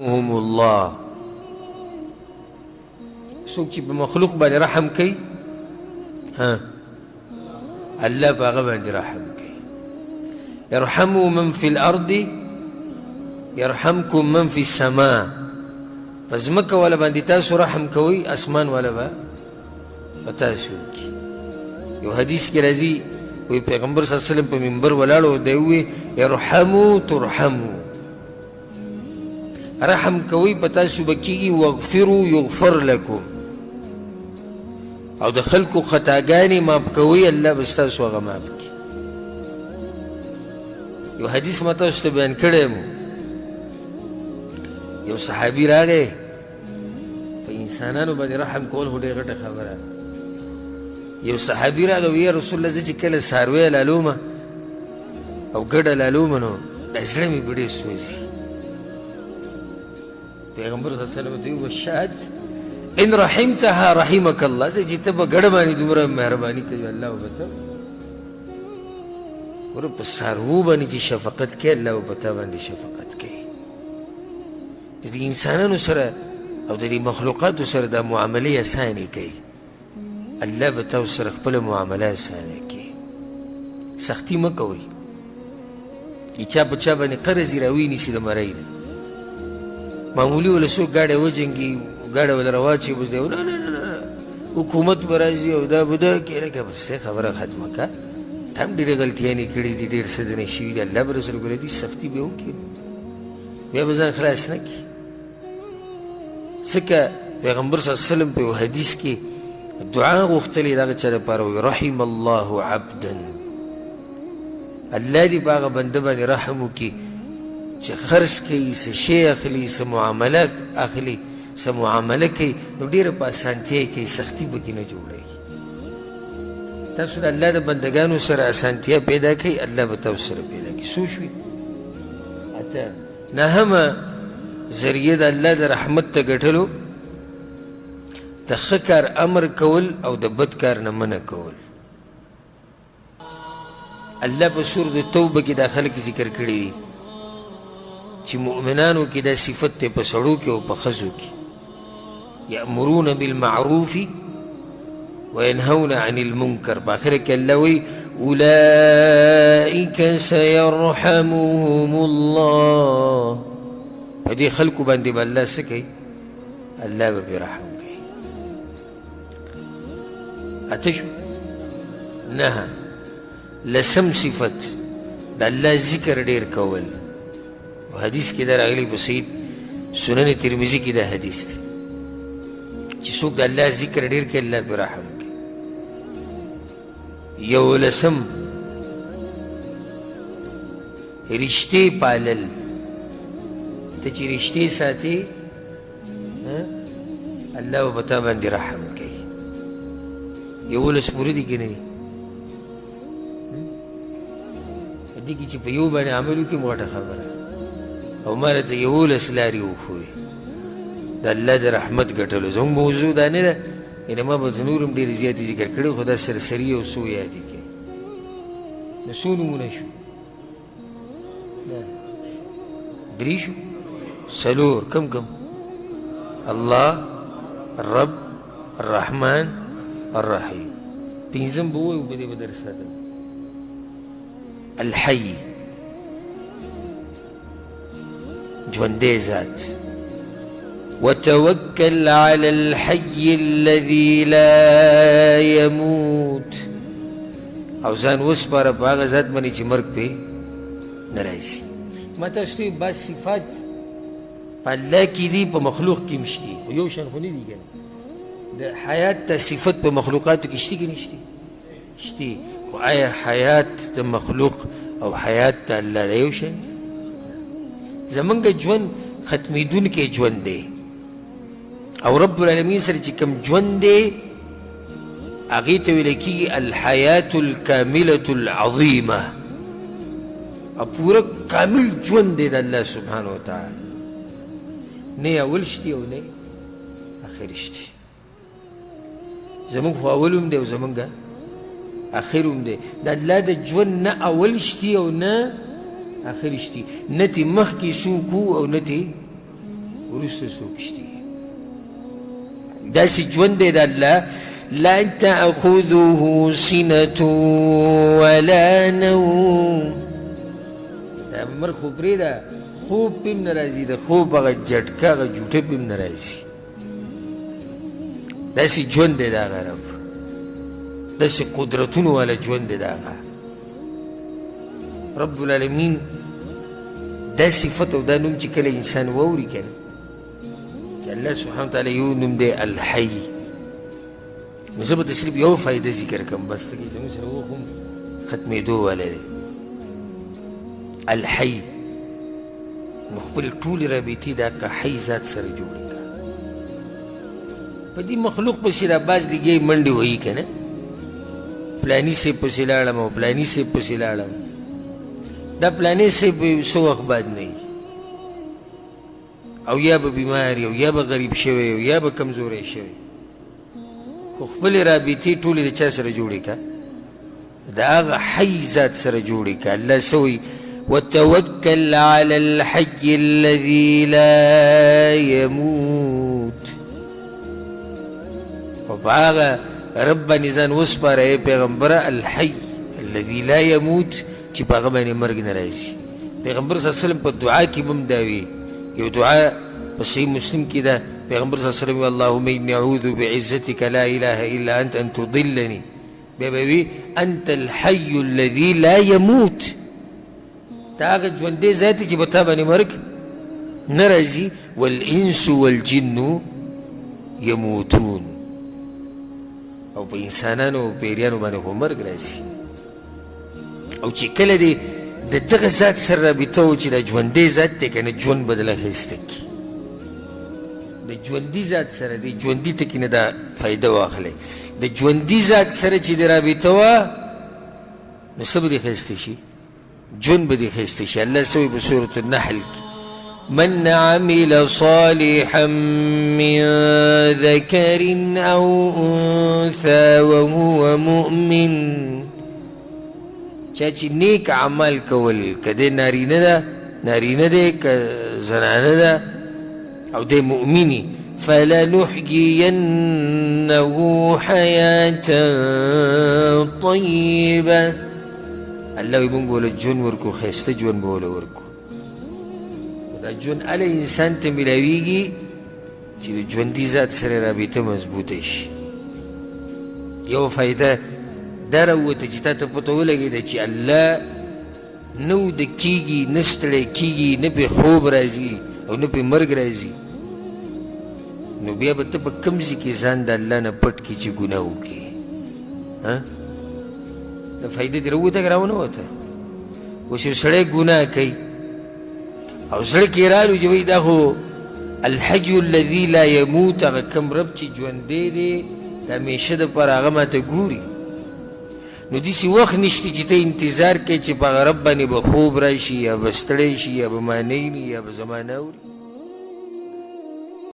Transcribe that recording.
هم الله څوک چې په مخلوق باندې رحم کوي الله په هغه باندې رحم کوي. يرحموا من في الارض يرحمكم من في السماء. په ځمکه والا باندې تاسو رحم کوئ، اسمان والا به په تاسو کوي. یو حدیث کې راځي وی پیغمبر صلی الله علیه وسلم په منبر ولاړ دی وی يرحموا ترحموا، رحم کوي په تاسو به کېږي، واغفروا یغفر لکم، او د خلکو خطاګانې معاف کوي الله به ستاسو هغه معاف کړي. یو حدیث ما تاسو ته بیان کړی م، یو صحابي راغی په انسانانو باندې رحم کول خو ډېره غټه خبره. یو صحابي راغی وی یا رسول الله زه چې کله څاروی لالومه او ګډه لالومه نو دا زړه مې ډېر سوځي. پیغمبر صلی الله علیه وسلم ته وی شاهد ان رحمتها رحمك الله، زه چې ته په ګډه باندې دومره مهرباني کوي الله به ته ور په څاروو باندې چې شفقت کوي الله به تا باندې شفقت کوي. د دې انسانانو سره او د دې مخلوقاتو سره دا معاملې اسانې کوي، الله به تاسو سره خپل معامله اسانه کوي. سختي مه کوئ چې چا په چا باندې قرض راوي نیسي د مرۍ نه. معمولي ولا څوک ګاډی وجنګي، ګاډی ولا راواچي بس دی نه نه نه حکومت به راځي او دا به دا کې لکه بس خبره ختمه که. ته هم ډېرې غلطیانې کړي دي، ډېر څه ځینې شوي دي، الله به رسول ګورې دي سختي به وکړي، بیا به ځان خلاص نه کړي. ځکه پیغمبر صلی الله علیه وسلم په یو حدیث کې دعا غوښتلې دغه چا لپاره وایي رحم الله عبدا، الله دې په هغه بنده باندې رحم وکړي چې خرڅ کوي، څه شی اخلي، څه معامله اخلي، څه معامله کوي نو ډېره په اسانتیا یې کوي، سختي پکې نه جوړوي. تاسو د الله د بندګانو سره اسانتیا پیدا کوي، الله به تاسو سره پیدا کوي. څو شوي؟ اته. نهمه ذریعه د الله د رحمت ته ګټلو د ښه کار امر کول او د بد کار نه منع کول. الله په سورة توبه کې دا خلک ذکر کړي دي چې مؤمنانو کې دا صفت دی په سړو کې او په ښځو کې، یأمرون بالمعروف وینهون عن المنکر. په آخره کې الله وایي اولئک سیرحمهم الله، په دې خلکو باندې به الله څه کوي؟ الله به پرې رحم کوي. اته شو. نه لسم صفت د الله ذکر ډېر کول. حدیث کې دا راغلی په صحیح سنن ترمذي کې دا حدیث دی چې څوک د الله ذکر ډېر کوي الله پرې رحم کوي. یو لسم رشتې پالل. ته چې رشتې ساتي الله به په تا باندې رحم کوي. یولس پورې دي که نه دي؟ دې کې چې په یو باندې عمل وکړي موټه خبره او ما راته یولس لارې وښوي د الله د رحمت ګټلو. زموږ موضوع دا نه ده، یعنې ما به نور هم ډېرې زیاتې ذکر کړي، خو دا سرسري یو څو یادې کړي. نو څو نومونه شو؟ درې شو؟ څلور. کم کم؟ الله، الرب، الرحمن، الرحیم. پنځم به ووایو په دې به در ساتم. الحی، ژوندی ذات. وتوکل علی الحی الذی لا یموت، او ځان وسپاره په هغه ذات باندې چې مرګ پرې نه راځي. ما تاسو ته بعض صفات په الله کې دي په مخلوق کې هم شته، خو یو شان خو نه دي که نه. د حیات ته صفت په مخلوقاتو کې شته که نه شته؟ شته. خو آیا حیات د مخلوق او حیات د الله د یو شان؟ زمونږ ژوند ختمېدونکی ژوند دی او رب العالمین سره چې کوم ژوند دی هغې ته ویلی کېږي الحیات الکاملة العظیمه، او پوره کامل ژوند دی د الله سبحانه وتعالی. نه اول شتي او نه اخر شتي. زمونږ خو اول هم دی او زمونږ اخر هم دی. د الله د ژوند نه اول شتي او نه اخر شتي، نه تې مخکې څوک او نه تې وروسته څوک شته داسې ژوند دی د الله لا تأخذه سنة ولا نوم دا مرګ خو پرېږده خوب پې هم نه راځي د خوب هغه جټکه هغه جوټه پې هم نه راځي داسې ژوند دی د هغه رب داسې قدرتونو والا ژوند دی د هغه رب العالمین دا صفت او دا نوم چې کله انسان واوري که نه چې الله سبحانه وتعالی یو نوم دی الحی نو زه به ته صرف یو فایده ذکر کړم بس ته کې زموږ سره وخت هم ختمېدو والی دی الحی نو خپلې ټولې رابطې دا که حی ذات سره جوړې کړه په دې مخلوق پسې را باز لګیا منډې وهي که نه پلاني صاحب پسې لاړم او پلاني صاحب پسې لاړم دا پلاني صاحب څه وخت بعد نه وي او یا به بیمار او یا به غریب شوی او یا به کمزوری شوی خو خپلې رابطې ټولې د چا سره جوړې کړه د هغه حی ذات سره جوړې کړه الله څه وایي وتوکل علی الحی الذي لا يموت او په هغه رب باندې ځان وسپاره ای پیغمبره الحی الذي لا يموت چې په هغه باندې مرګ نه راځي پیغمبر صلی الله علیه وسلم په دعا کې هم دا وي یو دعا په صحیح مسلم کې ده پیغمبر صلی الله علیه وسلم اللهم انی اعوذ بعزتک لا اله الا انت ان تضلني بیا به وي انت الحی الذي لا يموت دا هغه ژوندی ذات چې په تا باندې مرګ نه راځي والانس والجن يموتون او په انسانانو او پیریانو باندې خو مرګ راځي او چې کله دې د دغه ذات سره رابطه و چې دا ژوندی ذات دی که نه ژوند به دله ښایسته کړي د ژوندي ذات سره د ژوندي ټکي نه دا فایده واخلئ د ژوندي ذات سره چې د رابطه وه نو څه به دې ښایسته شي ژوند به دې ښایسته شي الله څه وایي په سورة النحل کې من عمل صالحا من ذكر أو أنثى وهو مؤمن چا چې نیک عمل کول که دی نارینه دی که زنانه ده او دی مؤمنی فلنحيينه حياة طيبة الله وی مونږ بوله ژوند ورکو ښایسته ژوند به وله ورکو دا ژوند هله انسان ته میلاویږي چې د ژوندي ذات سره رابطه مضبوطه شي یو فایده دا راووته چې تا ته پته ولګېده چې الله نه وده کېږي نه ستړی کېږي نه پرې خوب راځي او نه پرې مرګ راځي نو بیا به ته په کوم ځای کې ځان د الله نه پټ کړي چې ګناه وکړي دا فایده دې راووته که راونه وته اوس یو سړی ګناه کوي او زړه کې رالو چې وایي دا خو الحی الذي لا يموت هغه کوم رب چې ژوندی دی د همیشه دپاره هغه ماته ګوري نو داسې وخت نشته چې ته انتظار کوې چې په هغه رب باندې به خوب راشي یا به ستړی شي یا به معنی یا به زما نه اوري